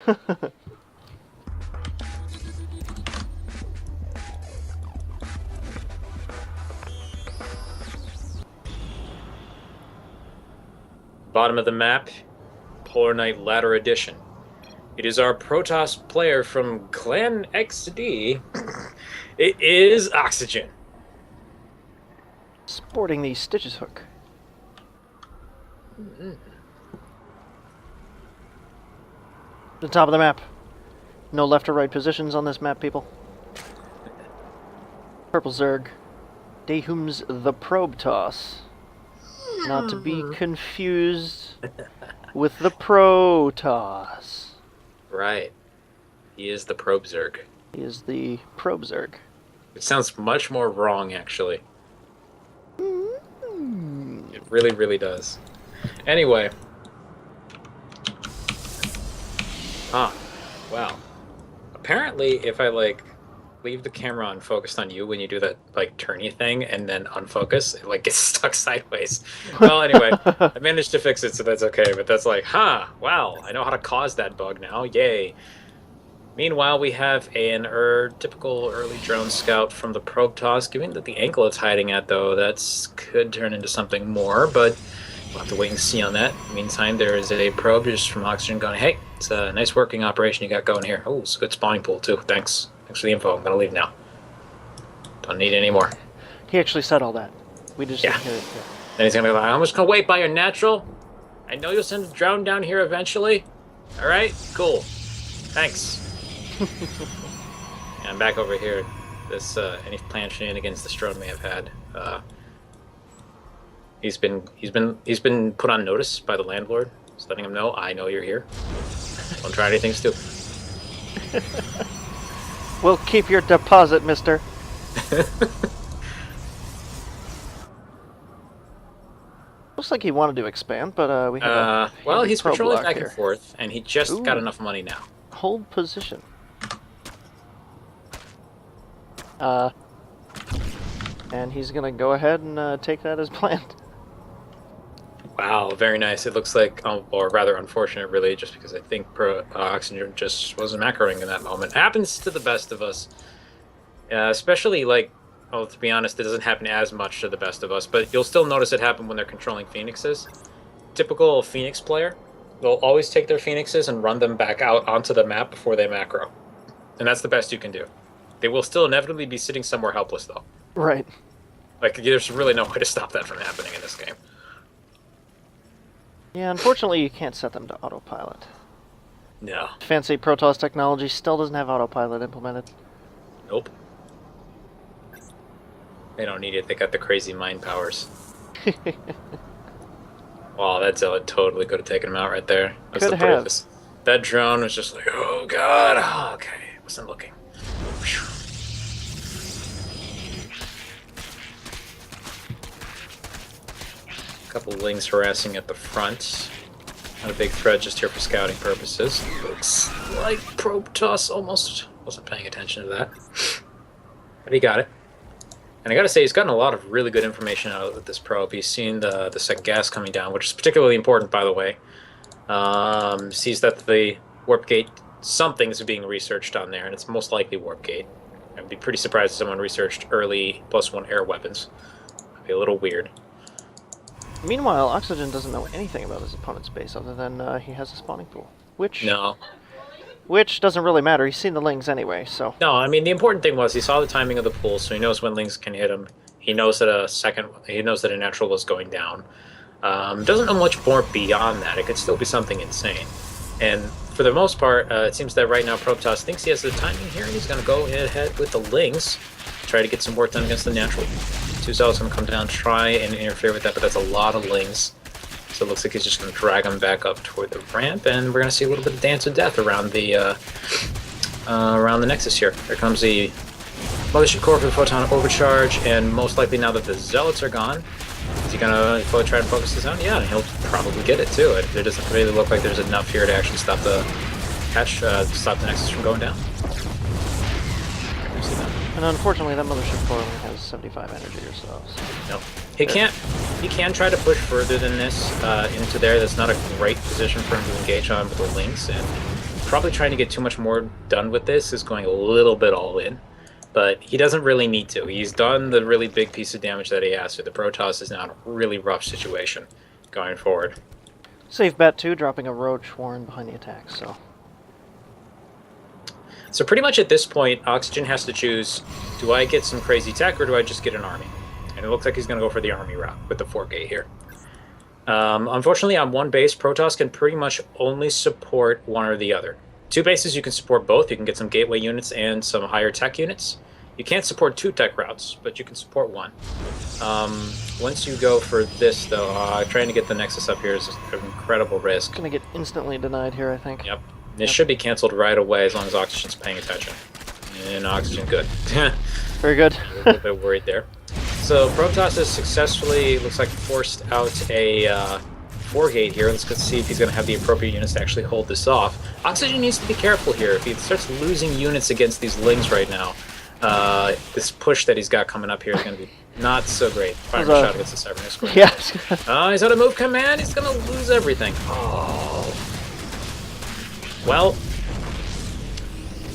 Bottom of the map, Polar Knight Ladder Edition. It is our Protoss player from Clan XD. It is Oxygen. Sporting the Stitches hook. The top of the map. No left or right positions on this map, people. Purple Zerg. Dehum's TheProbeToss. Not to be confused with the ProToss. Right. He is the Probe Zerg. He is the Probe Zerg. It sounds much more wrong, actually. It really, really does. Anyway. Wow. Apparently, if I, leave the camera on focused on you when you do that, turny thing and then unfocus, it, gets stuck sideways. Well, anyway, I managed to fix it, so that's okay. But that's wow, I know how to cause that bug now. Yay. Meanwhile, we have an typical early drone scout from the TheProbeToss. Given that the angle it's hiding at, though, could turn into something more, but we'll have to wait and see on that. Meantime, there is a probe just from Oxygen going, hey, it's a nice working operation you got going here. Oh, it's a good spawning pool, too. Thanks. Thanks for the info. I'm going to leave now. Don't need any more. He actually said all that. We just Then he's going to go, I'm just going to wait by your natural. I know you'll send a drone down here eventually. All right? Cool. Thanks. And I'm back over here. This any planned shenanigans this drone may have had. He's been put on notice by the landlord. Just letting him know, I know you're here. Don't try anything stupid. We'll keep your deposit, mister. Looks like he wanted to expand, but we have well, he's patrolling back and forth, and he just got enough money now. Hold position. And he's gonna go ahead and take that as planned. Wow, very nice. It looks like, or rather unfortunate, really, just because I think Oxygen just wasn't macroing in that moment. Happens to the best of us. Especially, to be honest, it doesn't happen as much to the best of us, but you'll still notice it happen when they're controlling Phoenixes. Typical Phoenix player, they'll always take their Phoenixes and run them back out onto the map before they macro. And that's the best you can do. They will still inevitably be sitting somewhere helpless, though. Right. There's really no way to stop that from happening in this game. Yeah, unfortunately, you can't set them to autopilot. No. Fancy Protoss technology still doesn't have autopilot implemented. Nope. They don't need it. They got the crazy mind powers. Wow, that zealot totally could have taken him out right there. That's could the bravest. That drone was just like, oh god. Oh, okay, wasn't looking. A couple lings harassing at the front. Not a big threat, just here for scouting purposes. Looks like TheProbeToss almost wasn't paying attention to that. But he got it. And I gotta say, he's gotten a lot of really good information out of this probe. He's seen the second gas coming down, which is particularly important, by the way. Sees that the warp gate, something is being researched on there, and it's most likely warp gate. I'd be pretty surprised if someone researched early +1 air weapons. It'd be a little weird. Meanwhile, Oxygen doesn't know anything about his opponent's base other than he has a spawning pool. Which doesn't really matter. He's seen the lings anyway, so... No, I mean, the important thing was he saw the timing of the pool, so he knows when lings can hit him. He knows that a natural was going down. Doesn't know much more beyond that. It could still be something insane. And for the most part, it seems that right now TheProbeToss thinks he has the timing here, and he's going to go ahead with the lings, try to get some work done against the natural. Two Zealots going to come down, try and interfere with that, but that's a lot of lings. So it looks like he's just going to drag him back up toward the ramp, and we're going to see a little bit of Dance of Death around the Nexus here. Here comes the Mothership Core for the Photon Overcharge, and most likely now that the Zealots are gone, is he going to try to focus this on? Yeah, he'll probably get it too. It doesn't really look like there's enough here to actually stop the stop the Nexus from going down. And unfortunately, that Mothership Core only has 75 energy or so. No. He can try to push further than this into there. That's not a great position for him to engage on with the links, and probably trying to get too much more done with this is going a little bit all in. But he doesn't really need to. He's done the really big piece of damage that he has to. The Protoss is now in a really rough situation going forward. Safe bet, too, dropping a Roach Warren behind the attack, so... So pretty much at this point, Oxygen has to choose, do I get some crazy tech or do I just get an army? And it looks like he's going to go for the army route with the 4-gate here. Unfortunately, on one base, Protoss can pretty much only support one or the other. 2 bases, you can support both. You can get some gateway units and some higher tech units. You can't support 2 tech routes, but you can support 1. Once you go for this, though, trying to get the Nexus up here is an incredible risk. Gonna get instantly denied here, I think. Yep. This should be canceled right away as long as Oxygen's paying attention. And Oxygen, good. Very good. A little bit worried there. So Protoss has successfully, looks like, forced out a 4-gate here. Let's go see if he's going to have the appropriate units to actually hold this off. Oxygen needs to be careful here. If he starts losing units against these Lings right now, this push that he's got coming up here is going to be not so great. Final shot against the Cybernetics square. Yeah. He's out of move command. He's going to lose everything. Oh. Well,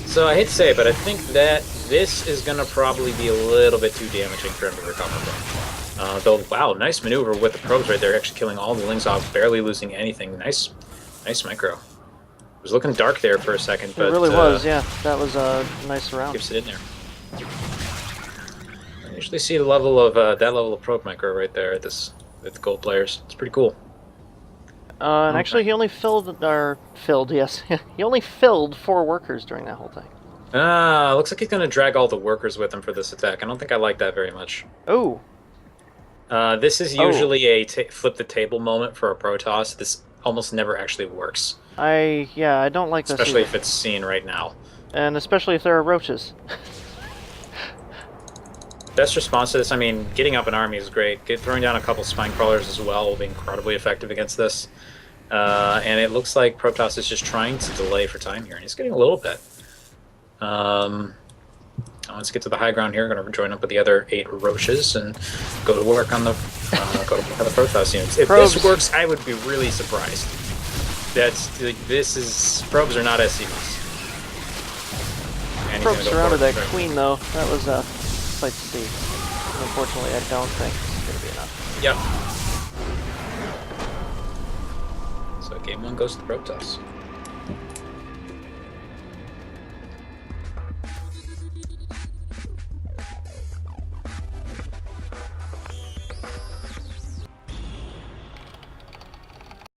so I hate to say it, but I think that this is going to probably be a little bit too damaging for him to recover from. Though, wow, nice maneuver with the probes right there, actually killing all the Lings off, barely losing anything. Nice micro. It was looking dark there for a second, but... It really was, yeah. That was a nice round. Keeps it in there. I usually see the level of, that level of probe micro right there at the gold players. It's pretty cool. And actually, he only yes. He only filled 4 workers during that whole thing. Looks like he's going to drag all the workers with him for this attack. I don't think I like that very much. Oh. This is usually a flip the table moment for a Protoss. This almost never actually works. I don't like this especially either. if it's seen right now. And especially if there are roaches. Best response to this, I mean, getting up an army is great. Throwing down a couple spine crawlers as well will be incredibly effective against this. And it looks like Protoss is just trying to delay for time here, and he's getting a little bit. Let's get to the high ground here. Going to join up with the other 8 Roaches and go to work on the Protoss units. If this works, I would be really surprised. Probes are not SCVs. Probes surrounded that queen, though. That was a sight to see. Unfortunately, I don't think it's going to be enough. Yep. So game 1 goes to the Protoss.